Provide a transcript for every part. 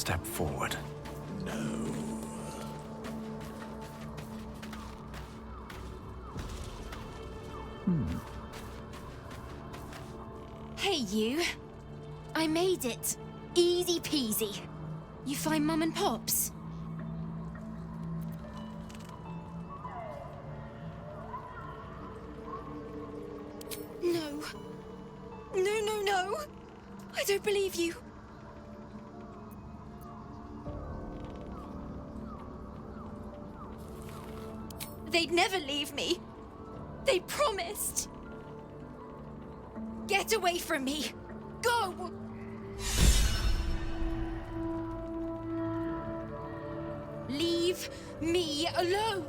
step forward. No. Hey, you. I made it. Easy peasy. You find Mum and Pops? No. No. I don't believe you. They'd never leave me. They promised. Get away from me. Go! Leave me alone!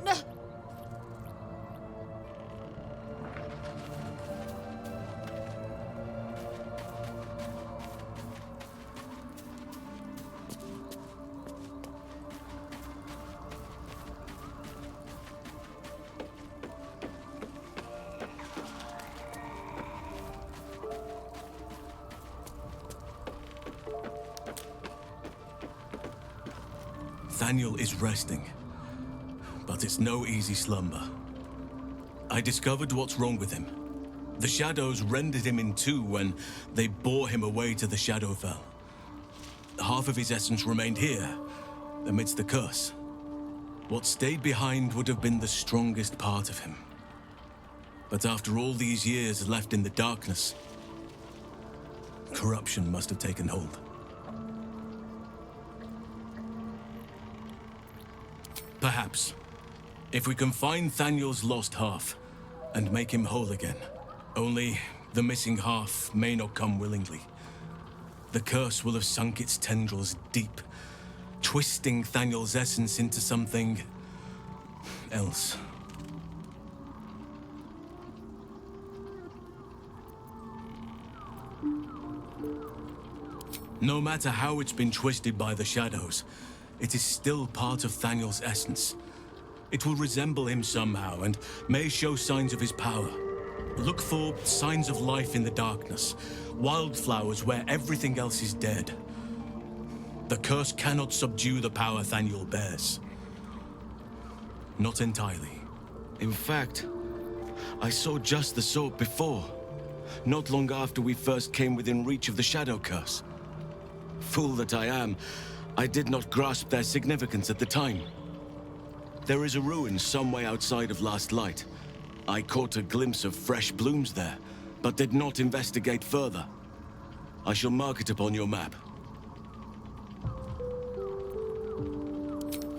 Thaniel is resting, but it's no easy slumber. I discovered what's wrong with him. The shadows rendered him in two when they bore him away to the Shadowfell. Half of his essence remained here, amidst the curse. What stayed behind would have been the strongest part of him. But after all these years left in the darkness, corruption must have taken hold. Perhaps, if we can find Thaniel's lost half and make him whole again. Only the missing half may not come willingly. The curse will have sunk its tendrils deep, twisting Thaniel's essence into something else. No matter how it's been twisted by the shadows, it is still part of Thaniel's essence. It will resemble him somehow and may show signs of his power. Look for signs of life in the darkness, wildflowers where everything else is dead. The curse cannot subdue the power Thaniel bears. Not entirely. In fact, I saw just the sort before, not long after we first came within reach of the Shadow Curse. Fool that I am, I did not grasp their significance at the time. There is a ruin some way outside of Last Light. I caught a glimpse of fresh blooms there, but did not investigate further. I shall mark it upon your map.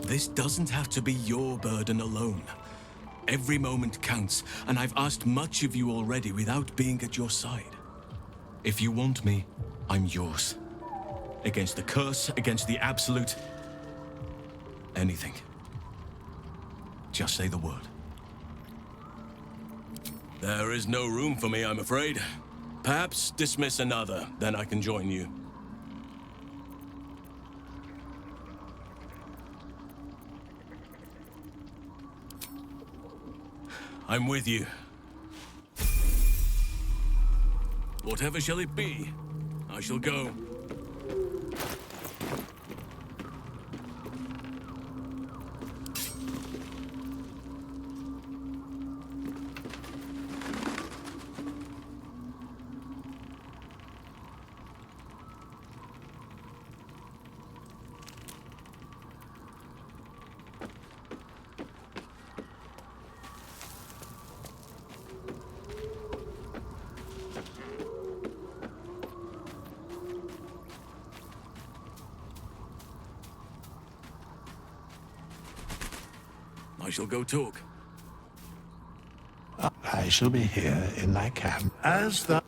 This doesn't have to be your burden alone. Every moment counts, and I've asked much of you already without being at your side. If you want me, I'm yours. Against the curse, against the absolute. Anything. Just say the word. There is no room for me, I'm afraid. Perhaps dismiss another, then I can join you. I'm with you. Whatever shall it be, I shall go. I shall go talk. I shall be here in thy camp as the...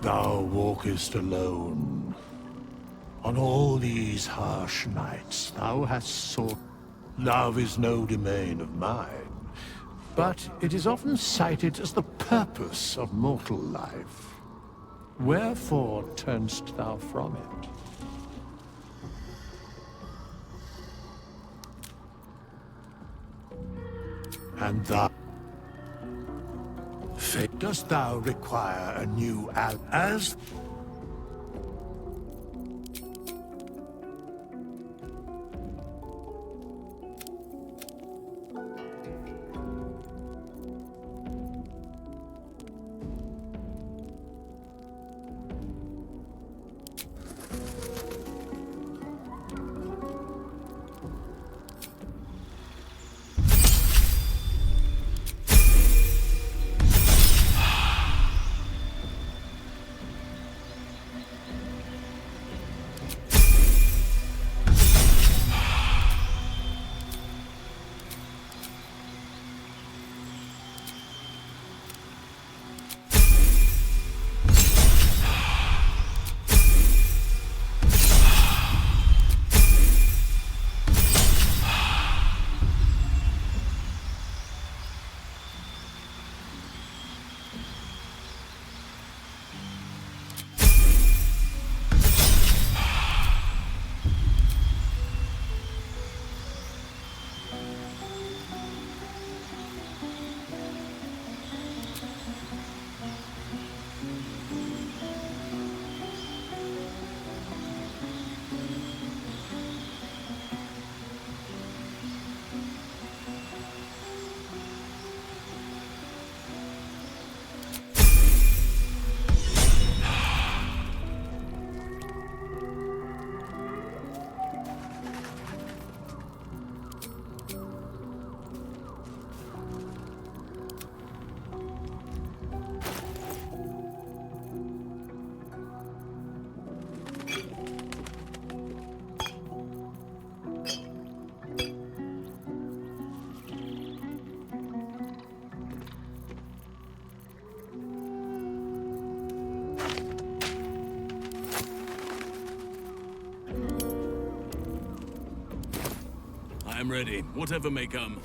Thou walkest alone. On all these harsh nights thou hast sought. Love is no domain of mine, but it is often cited as the purpose of mortal life. Wherefore turnst thou from it? And thou... Fate, dost thou require a new as... I am ready, whatever may come.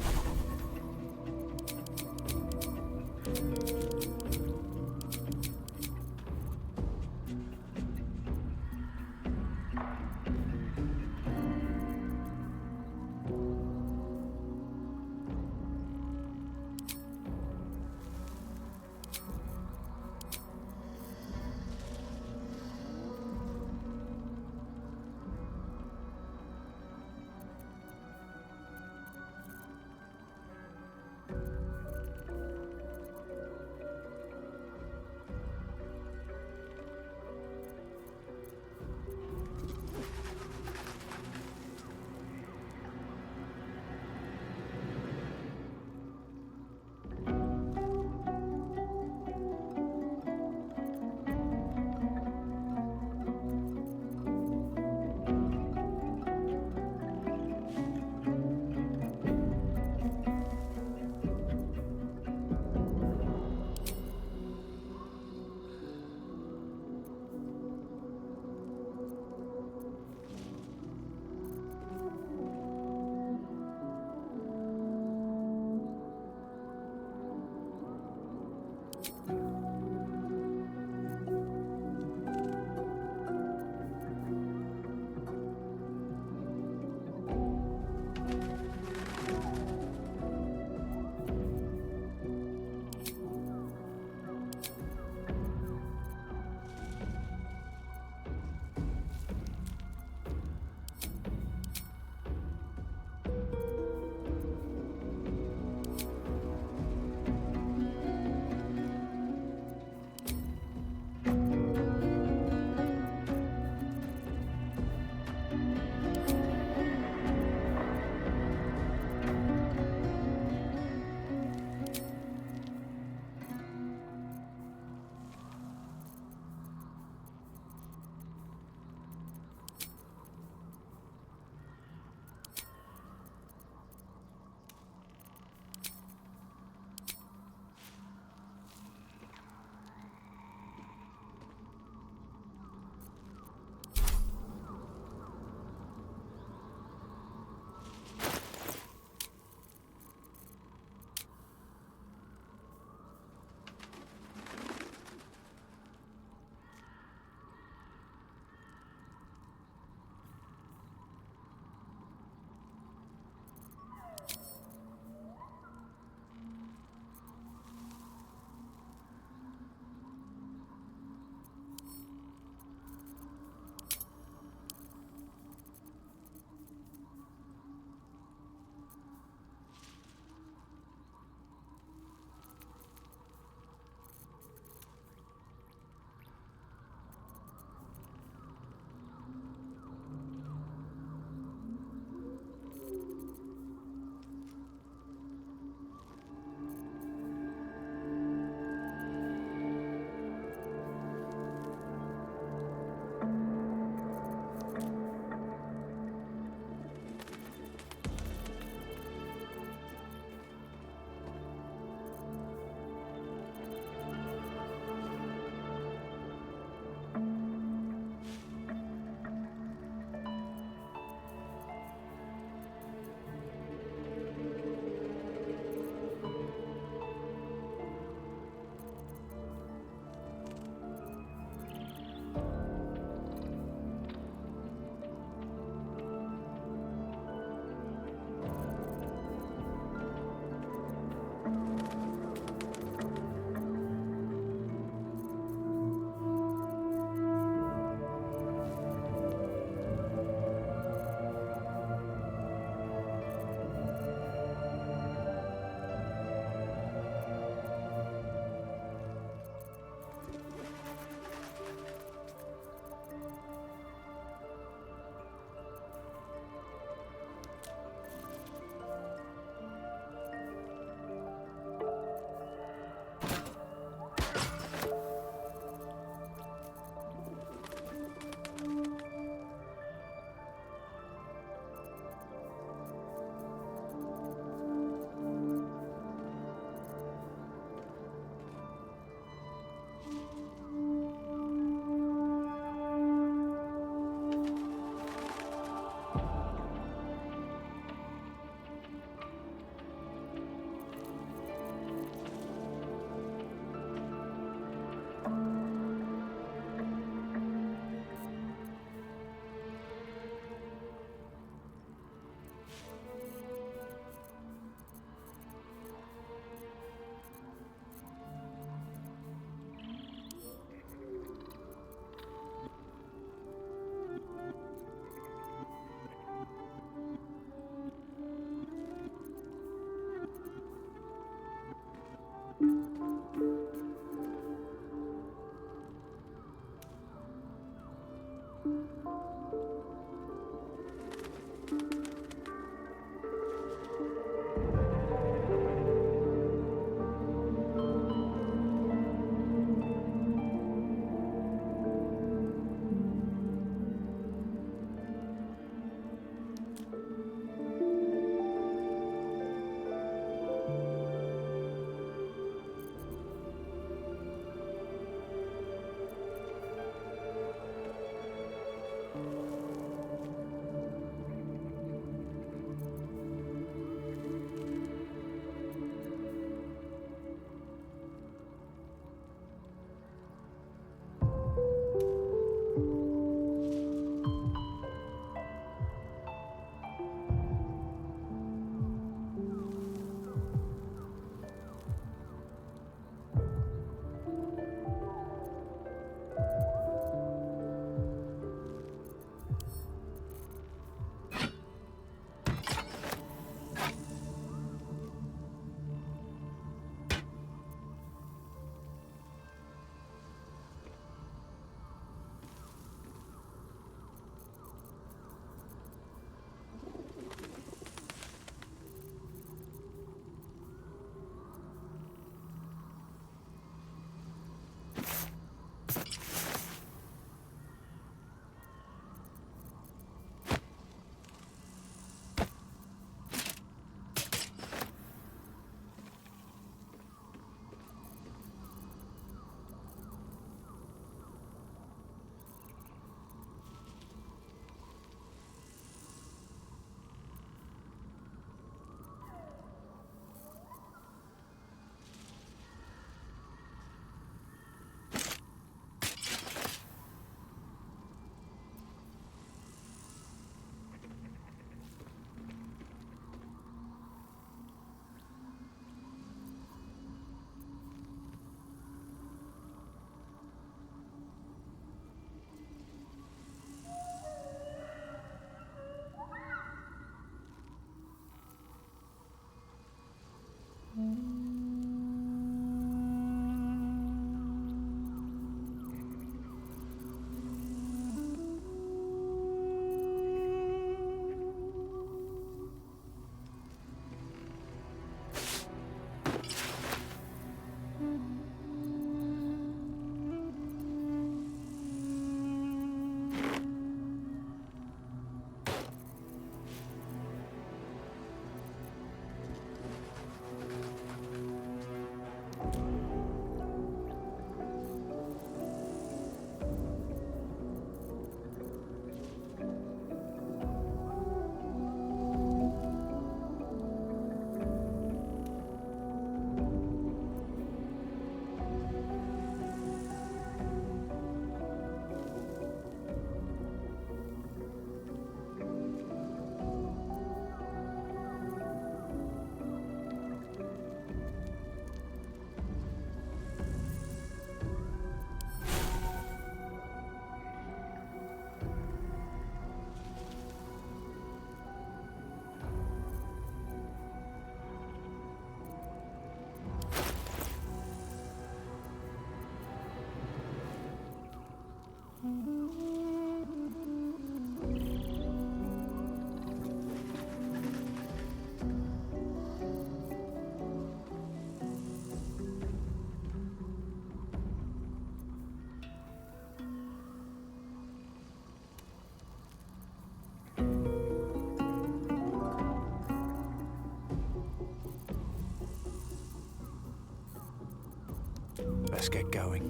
Let's get going.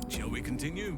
Shall we continue?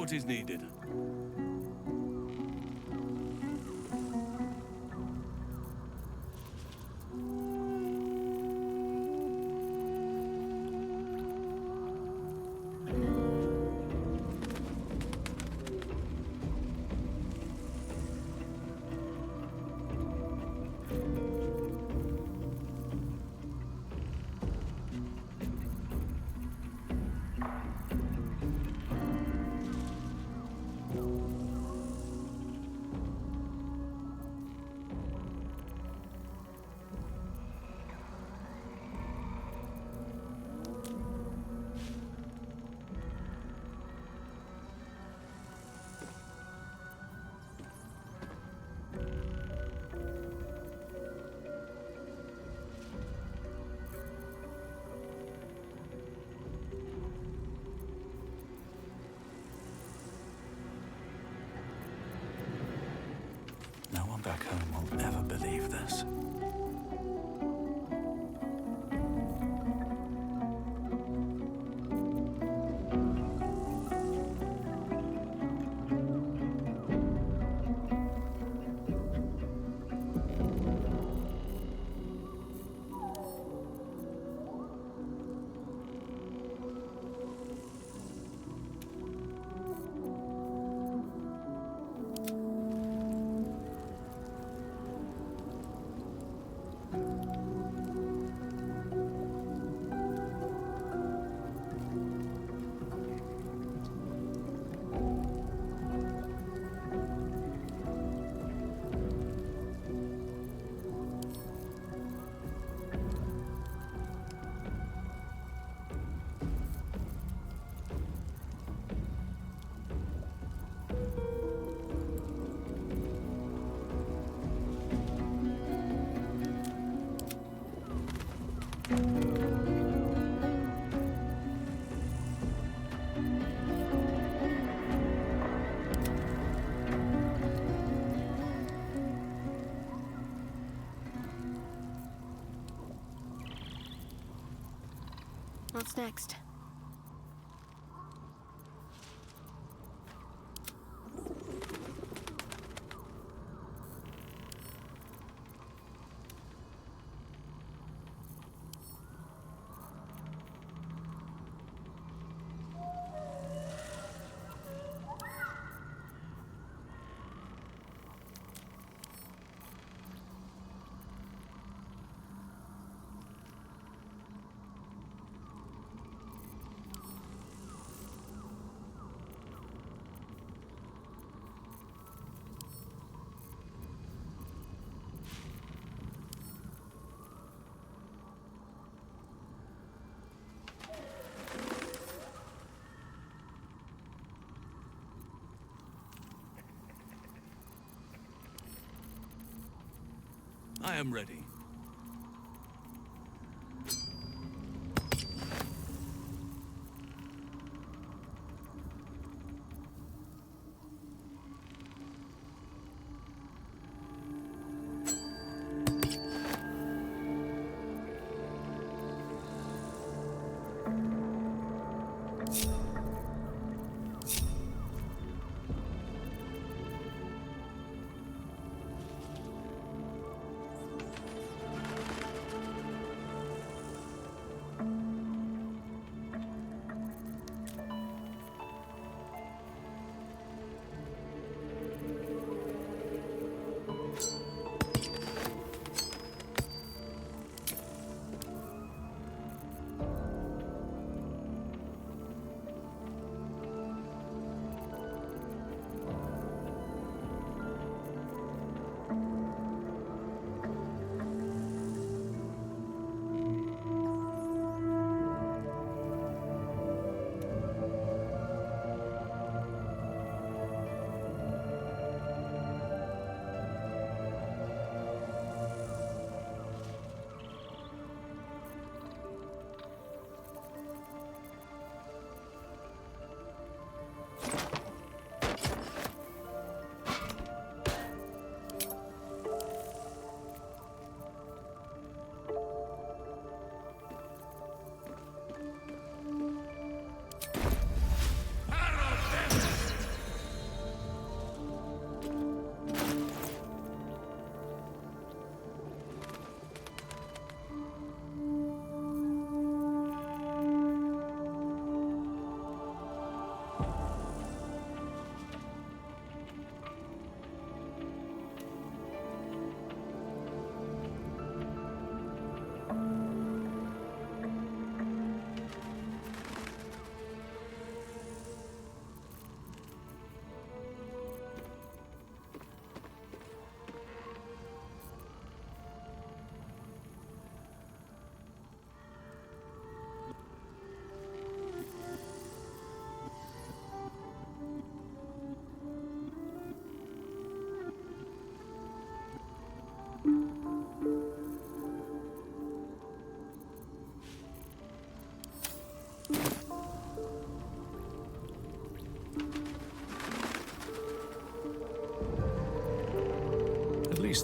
what is needed. No one back home will ever believe this. What's next? I am ready.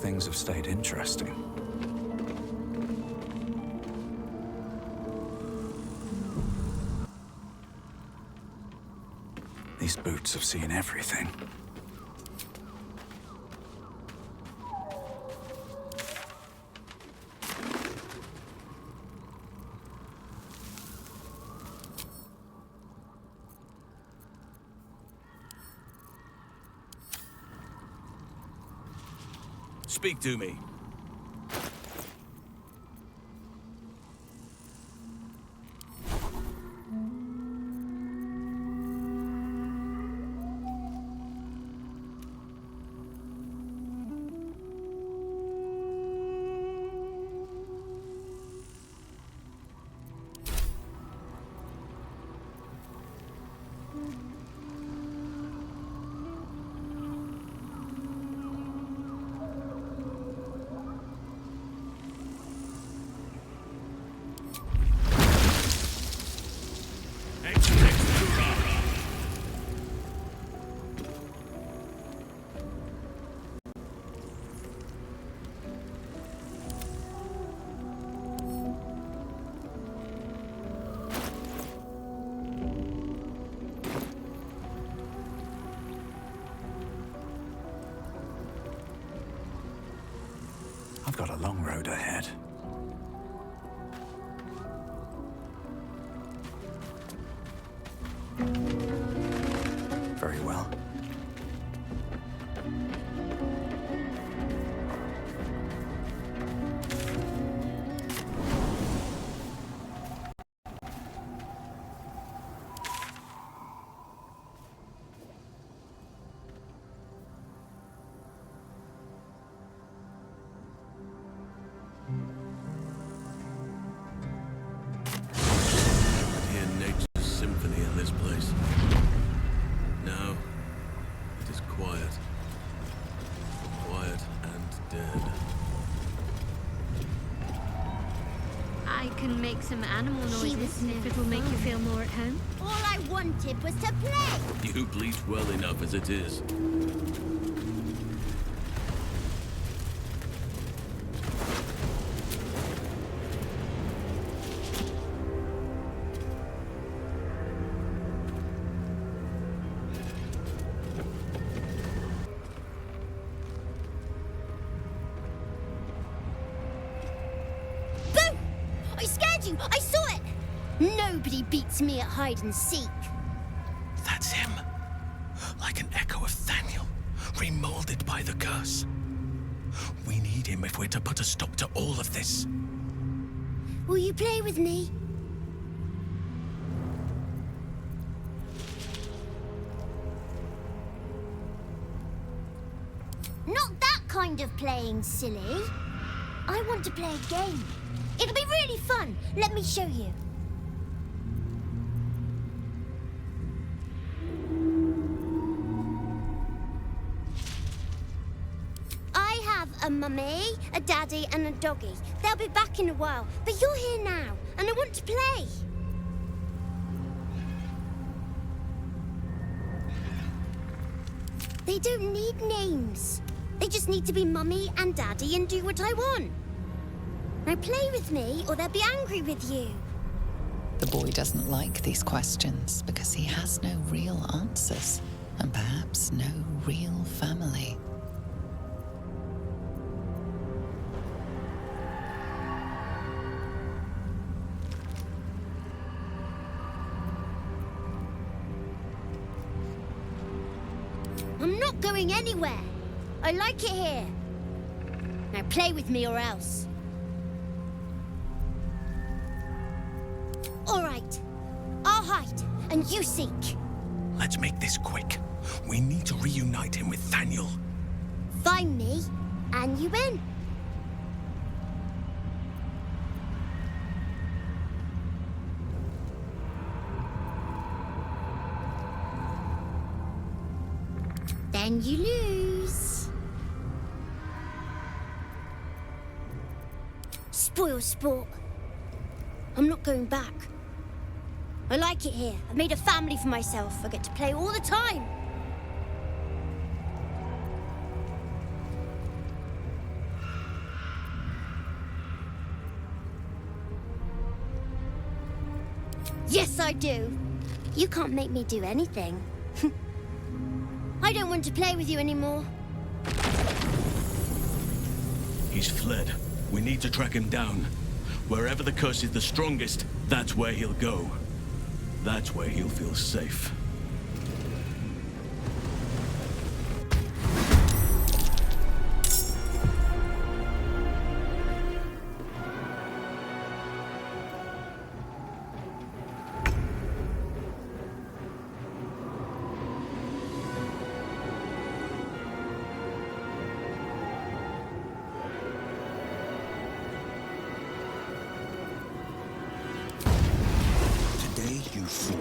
things have stayed interesting. These boots have seen everything. Speak to me. I've got a long road ahead. Very well. Hear nature's symphony in this place. Now, it is quiet. Quiet and dead. I can make some animal noises if it will make you feel more at home. All I wanted was to play. You bleat well enough as it is. Boo! I scared you! I saw it! Nobody beats me at hide and seek. That's him. Like an echo of Thaniel, remolded by the curse. We need him if we're to put a stop to all of this. Will you play with me? Not that kind of playing, silly. I want to play a game. It'll be really fun. Let me show you. I have a mummy, a daddy, and a doggy. They'll be back in a while, but you're here now, and I want to play. They don't need names. They just need to be mummy and daddy and do what I want. Now play with me, or they'll be angry with you. The boy doesn't like these questions because he has no real answers and perhaps no real family. I'm not going anywhere. I like it here. Now play with me or else. All right. I'll hide, and you seek. Let's make this quick. We need to reunite him with Thaniel. Find me, and you win. Then you lose. Spoil sport. I'm not going back. I like it here. I've made a family for myself. I get to play all the time. Yes, I do. You can't make me do anything. I don't want to play with you anymore. He's fled. We need to track him down. Wherever the curse is the strongest, that's where he'll go. That's where he'll feel safe. Today you fall.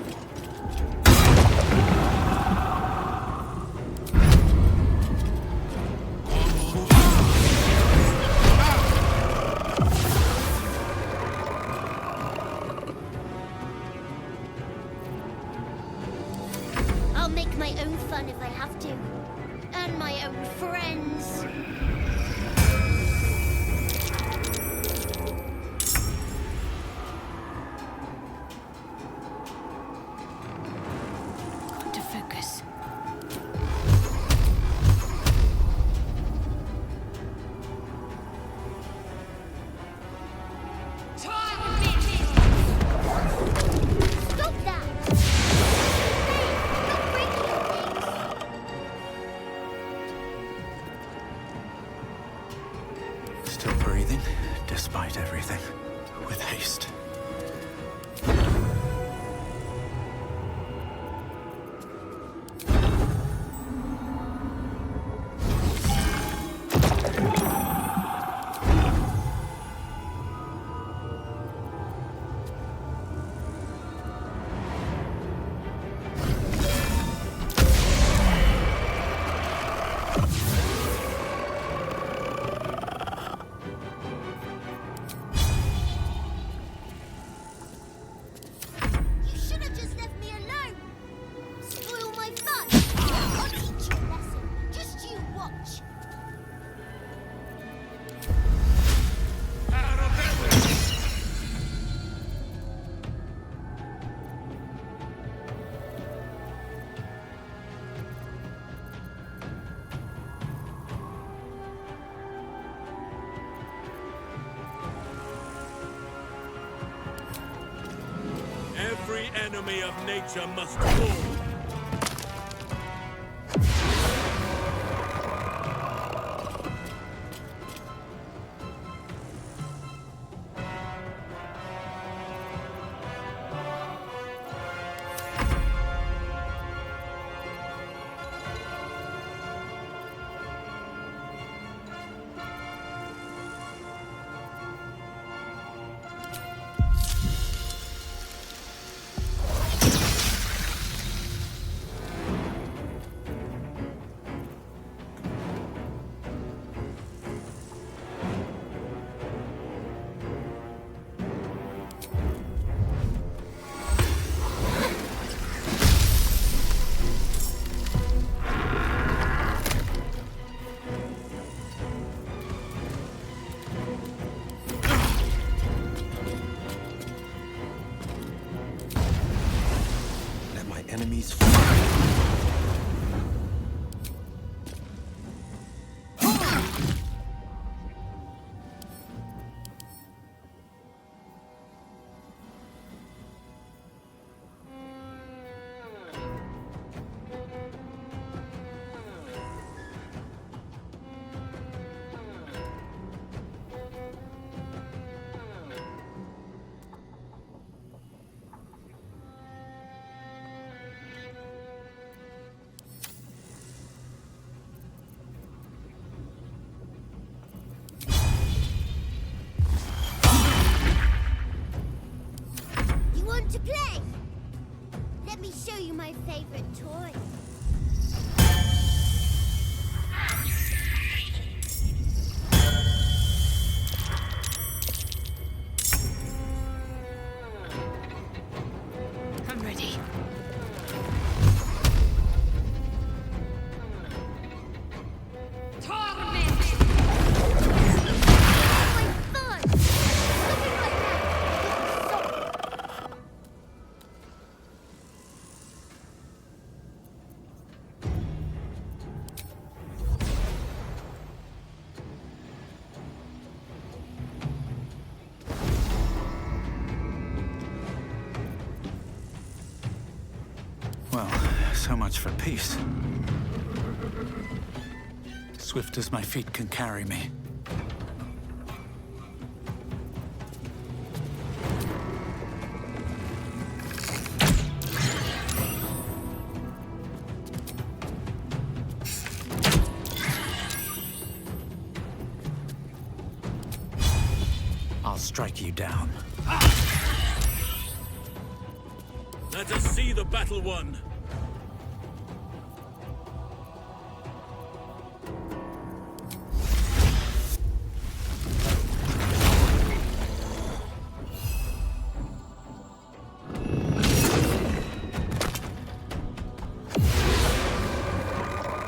I'll make my own fun if I have to. And my own friends. Got to focus. Stop that! Hey, stop breaking things! Still breathing, despite everything. With haste. You should have just left me alone! Spoil my fun! I'll teach you a lesson. Just you watch. Every enemy of nature must fall. Let my enemies fall. You want to play? Let me show you my favorite toy. I'm ready. My fun! Nothing like that! So much for peace. Swift as my feet can carry me. I'll strike you down. Let us see the battle won.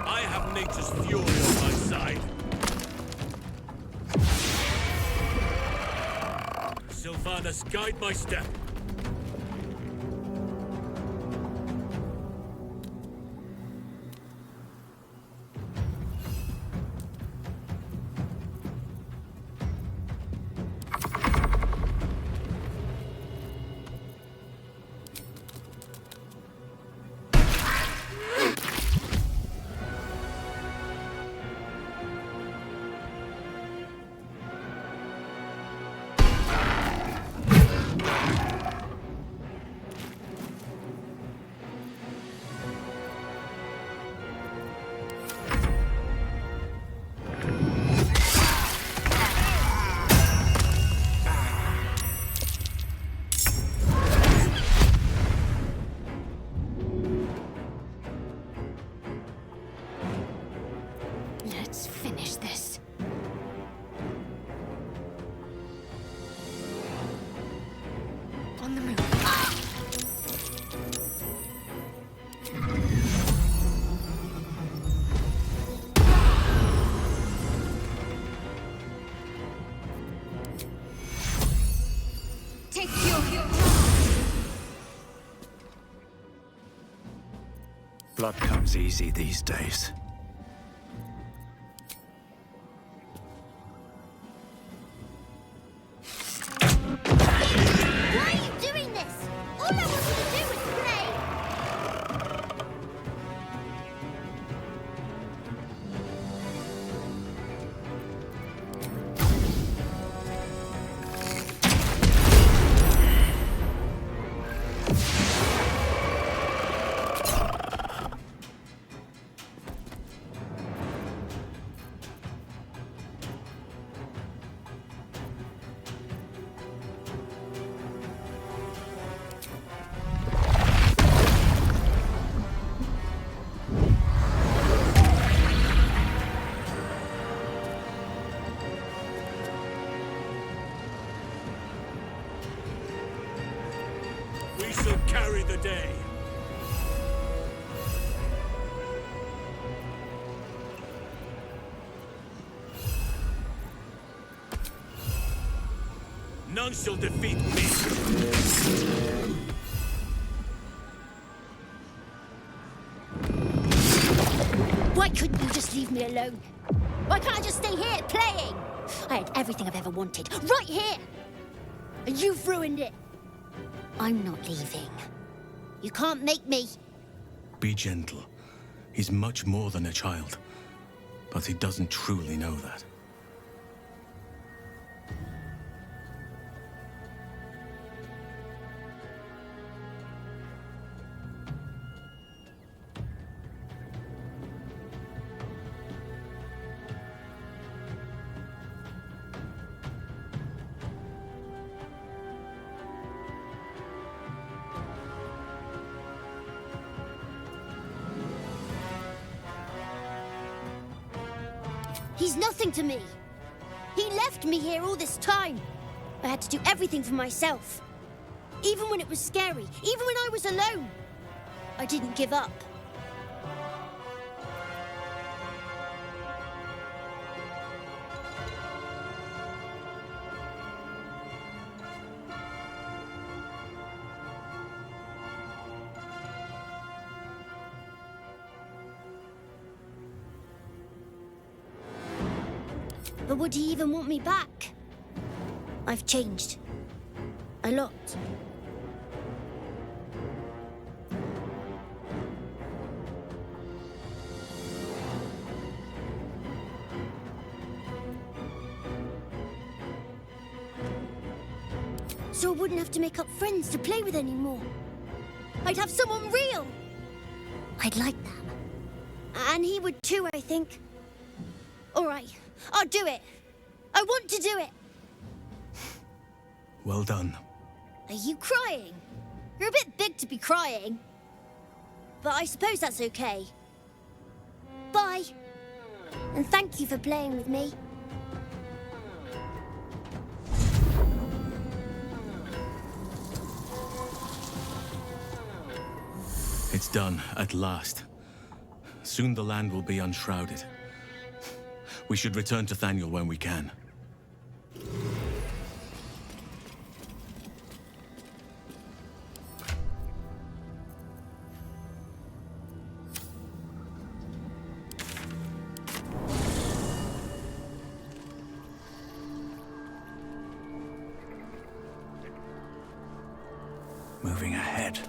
I have nature's fury on my side. Sylvanas, guide my step. Let's finish this. On the move. Take your Blood comes easy these days. Why are you doing this? All I wanted to do was play. We shall carry the day. None shall defeat me. Why couldn't you just leave me alone? Why can't I just stay here playing? I had everything I've ever wanted, right here! And you've ruined it. I'm not leaving. You can't make me. Be gentle. He's much more than a child. But he doesn't truly know that. He's nothing to me. He left me here all this time. I had to do everything for myself. Even when it was scary, even when I was alone. I didn't give up. But would he even want me back? I've changed. A lot. So I wouldn't have to make up friends to play with anymore. I'd have someone real. I'd like that. And he would too, I think. All right, I'll do it. I want to do it. Well done. Are you crying? You're a bit big to be crying. But I suppose that's okay. Bye. And thank you for playing with me. It's done, at last. Soon the land will be unshrouded. We should return to Thaniel when we can. Moving ahead.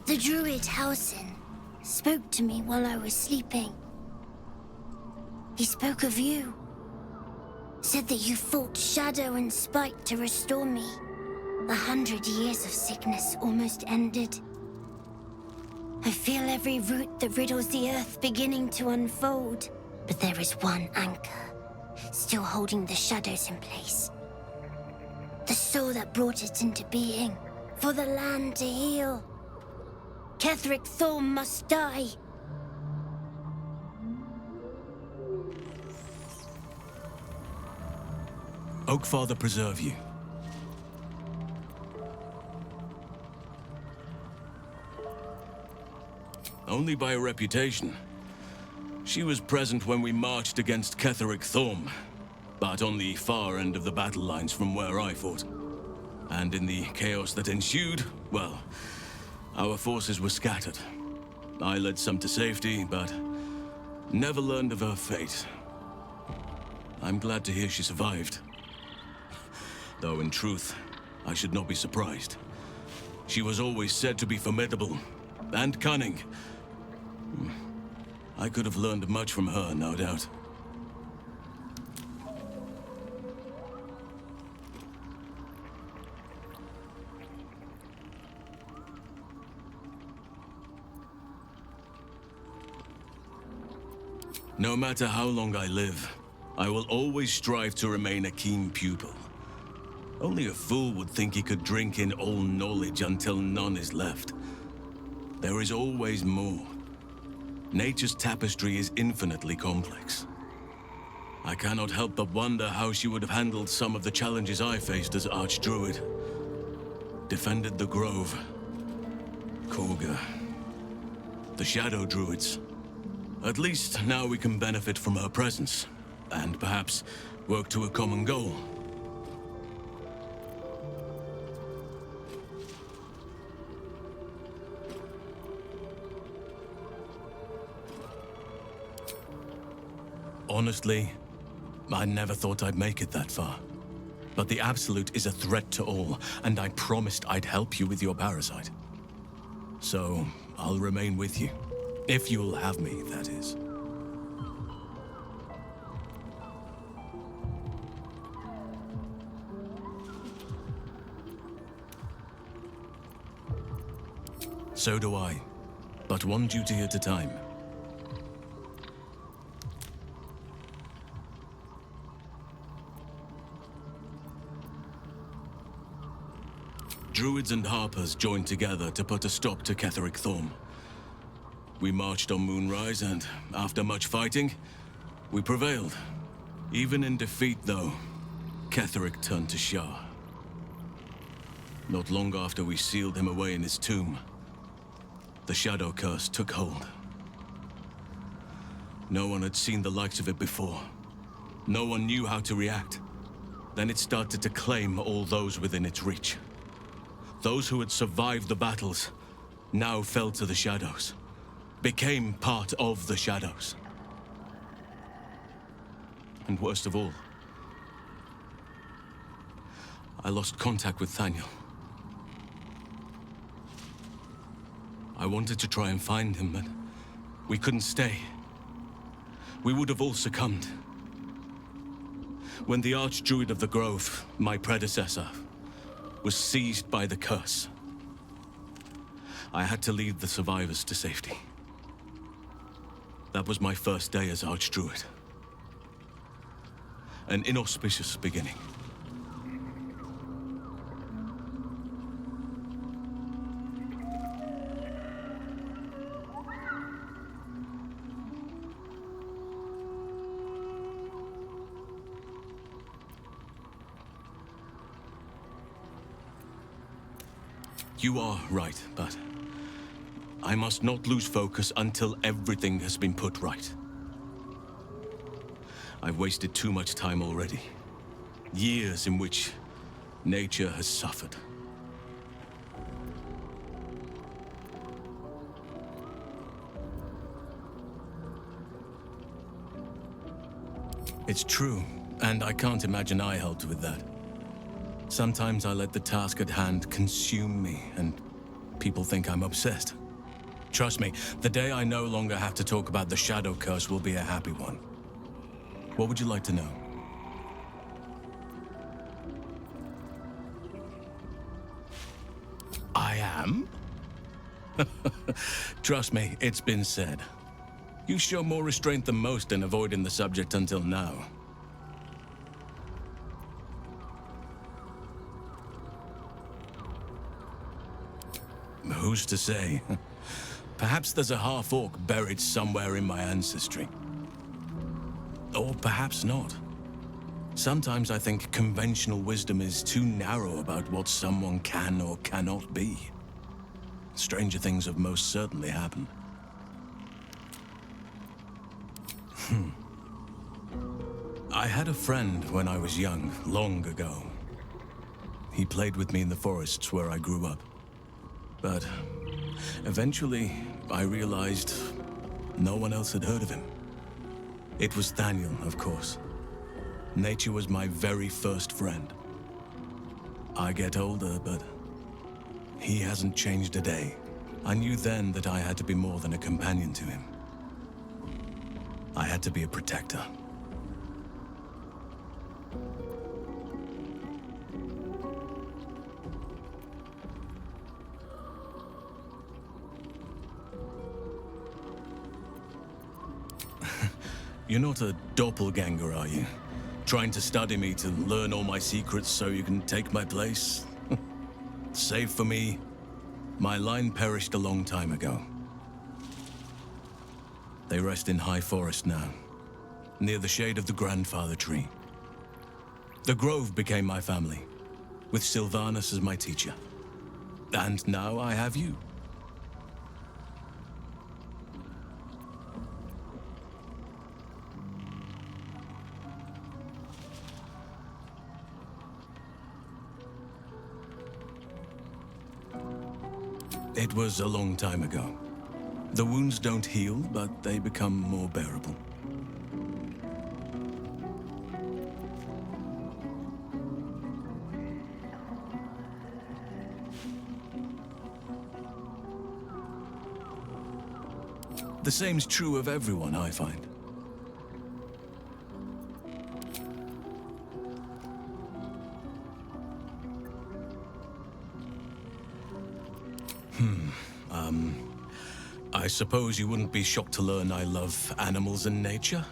The druid Halsin spoke to me while I was sleeping. He spoke of you. Said that you fought shadow and spite to restore me. 100 years of sickness almost ended. I feel every root that riddles the earth beginning to unfold. But there is one anchor, still holding the shadows in place. The soul that brought it into being, for the land to heal. Ketheric Thorm must die. Oakfather preserve you. Only by reputation. She was present when we marched against Ketheric Thorm, but on the far end of the battle lines from where I fought. And in the chaos that ensued, well, our forces were scattered. I led some to safety, but never learned of her fate. I'm glad to hear she survived. Though in truth, I should not be surprised. She was always said to be formidable and cunning. I could have learned much from her, no doubt. No matter how long I live, I will always strive to remain a keen pupil. Only a fool would think he could drink in all knowledge until none is left. There is always more. Nature's tapestry is infinitely complex. I cannot help but wonder how she would have handled some of the challenges I faced as Archdruid. Defended the Grove, Korga, the Shadow Druids. At least now we can benefit from her presence, and perhaps work to a common goal. Honestly, I never thought I'd make it that far. But the Absolute is a threat to all, and I promised I'd help you with your parasite. So, I'll remain with you. If you'll have me, that is. So do I. But one duty at a time. Druids and Harpers joined together to put a stop to Ketheric Thorm. We marched on Moonrise, and after much fighting, we prevailed. Even in defeat, though, Ketheric turned to Shah. Not long after we sealed him away in his tomb, the Shadow Curse took hold. No one had seen the likes of it before. No one knew how to react. Then it started to claim all those within its reach. Those who had survived the battles, now fell to the shadows, became part of the shadows. And worst of all, I lost contact with Thaniel. I wanted to try and find him, but we couldn't stay. We would have all succumbed. When the Archdruid of the Grove, my predecessor, was seized by the curse, I had to lead the survivors to safety. That was my first day as Archdruid. An inauspicious beginning. You are right, but I must not lose focus until everything has been put right. I've wasted too much time already. Years in which nature has suffered. It's true, and I can't imagine I helped with that. Sometimes I let the task at hand consume me, and people think I'm obsessed. Trust me, the day I no longer have to talk about the Shadow Curse will be a happy one. What would you like to know? I am? Trust me, it's been said. You show more restraint than most in avoiding the subject until now. Who's to say? Perhaps there's a half-orc buried somewhere in my ancestry. Or perhaps not. Sometimes I think conventional wisdom is too narrow about what someone can or cannot be. Stranger things have most certainly happened. I had a friend when I was young, long ago. He played with me in the forests where I grew up. But eventually, I realized no one else had heard of him. It was Thaniel, of course. Nature was my very first friend. I get older, but he hasn't changed a day. I knew then that I had to be more than a companion to him. I had to be a protector. You're not a doppelganger, are you? Trying to study me to learn all my secrets so you can take my place? Save for me, my line perished a long time ago. They rest in High Forest now, near the shade of the grandfather tree. The Grove became my family, with Sylvanas as my teacher. And now I have you. It was a long time ago. The wounds don't heal, but they become more bearable. The same's true of everyone, I find. I suppose you wouldn't be shocked to learn I love animals and nature?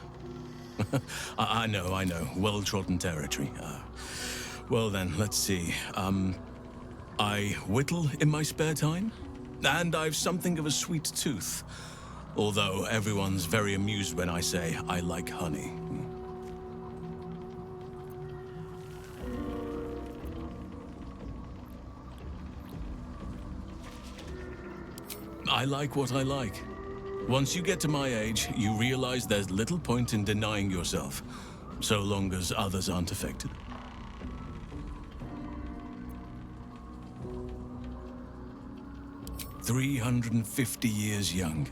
I know. Well-trodden territory. Well then, let's see. I whittle in my spare time, and I've something of a sweet tooth. Although everyone's very amused when I say I like honey. I like what I like. Once you get to my age, you realize there's little point in denying yourself, so long as others aren't affected. 350 years young.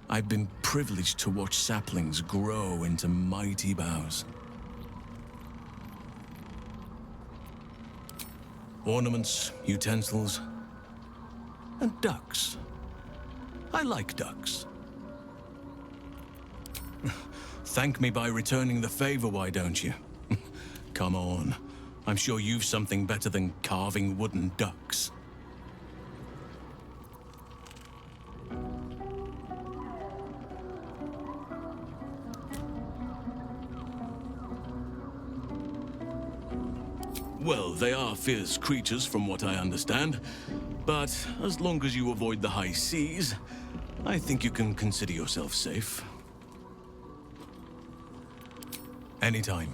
I've been privileged to watch saplings grow into mighty boughs. Ornaments, utensils, and ducks. I like ducks. Thank me by returning the favor, why don't you? Come on. I'm sure you've something better than carving wooden ducks. Well, they are fierce creatures from what I understand, but as long as you avoid the high seas, I think you can consider yourself safe. Anytime.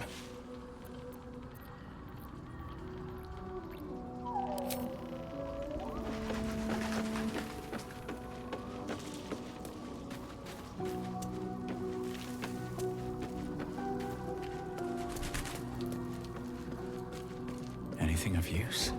Anything of use?